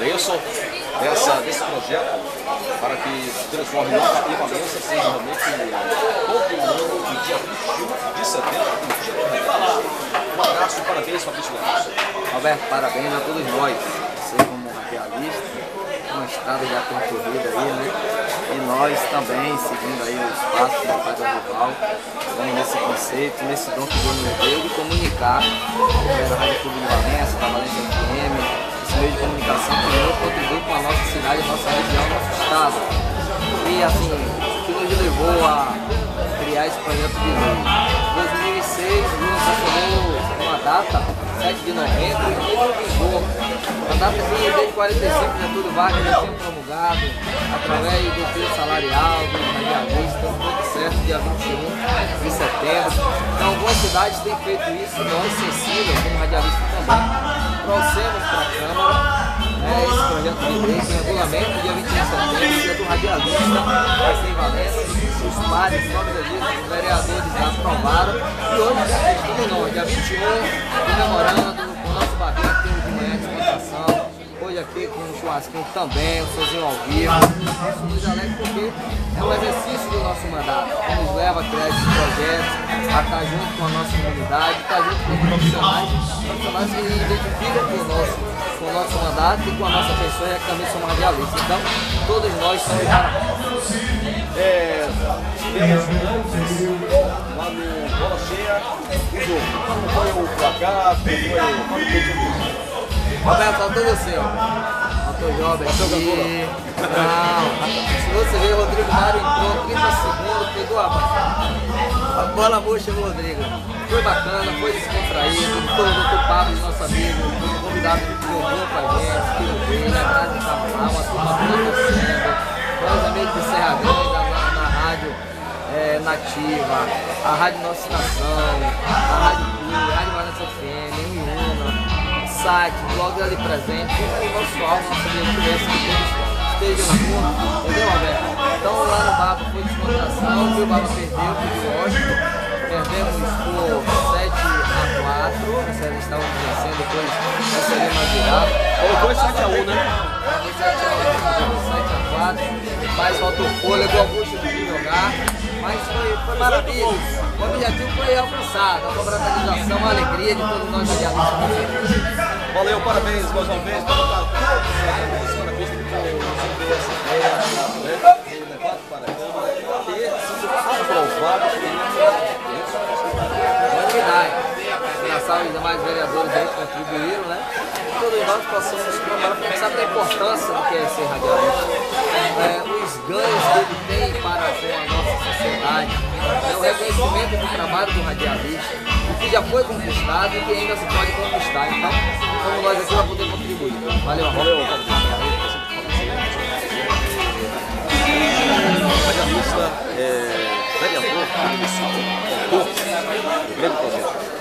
Gleison, desse projeto para que transforme nossa Valença seja realmente todo ano, no dia 21 de setembro, no dia do radialista. Um abraço, parabéns, Fabrício Lemos. Roberto, parabéns a todos nós, você como radialista, uma estrada já percorrida aí, né? E nós também, seguindo aí os passos do Pai do Rival, vamos nesse conceito, nesse dom que Deus nos deu de comunicar da Rádio Clube de Valença, da Valença FM, esse meio de comunicação que veio contribuir com a nossa cidade, a nossa região, o nosso estado. E assim, o que nos levou a criar esse projeto de lei. Em 2006, Lula sancionou uma data, 7 de novembro, e ele vingou. A data que desde 45, Getúlio Vargas já tinha promulgado, através do piso salarial, do radialista, tudo certo, dia 21 de setembro. Então, algumas cidades têm feito isso, nós, sensíveis, como radialista também, trouxemos para a Câmara esse projeto de lei, que regulamento, dia 21 de setembro, dia do radialista, vai ser em Valença. Os padres, em nome de Deus, os vereadores já aprovaram. E hoje, como não, dia 21, comemorando com o nosso barriga, temos de manhã de explicação. Hoje aqui com um churrasquinho também, um sozinho ao vivo. Isso nos alegra porque é um exercício do nosso mandato, que nos leva a criar esses projetos, a estar junto com a nossa comunidade, estar junto com os profissionais que se identificam com o nosso mandato e com a nossa pessoa, e que também somos radialistas. Então, todos nós somos parabéns. Tivemos lá no Bola Cheia o jogo. Como foi o placar? Como foi Roberto, faltou você, ó. Faltou o Jovem aqui. Não, se você ver, o Rodrigo Mário entrou 30 segundos, pegou a bola murcha do Rodrigo. Foi bacana, foi descontraído, todo o Pablo, nosso amigo, convidado que jogou pra gente, que eu vi, na casa de Camarão, uma turma toda torcendo, nós amigos de Serra Grande, na rádio Nativa, a Rádio Nossa Nação, a Rádio Clube, a Rádio Valença FM, Miúna, site, blog ali presente, o nosso alvo, nossa criança que todos estejam juntos, entendeu, Roberto? Então lá no Baba foi descontração, o Baba perdeu, perdeu Washington, perdemos por 7-4, vocês estavam vencendo, depois recebemos a virada. Foi 7-1, né? Foi 7-4, mas faltou fôlego, Augusto não quis jogar, mas foi maravilhoso. O objetivo foi alcançado, a confraternização, a alegria de todos nós radialistas. Valeu, parabéns mais uma vez, parabéns por essa ideia, levado para a Câmara e ter sido aprovado por os demais vereadores aí que contribuíram, né? Todos nós possamos pensar da importância do que é ser radialista, os ganhos que ele tem para com a nossa sociedade, o reconhecimento do trabalho do radialista, o que já foi conquistado e que ainda se pode conquistar. Então, estamos nós aqui para poder contribuir. Valeu, valeu. Radialista, vereador, autor do grande projeto.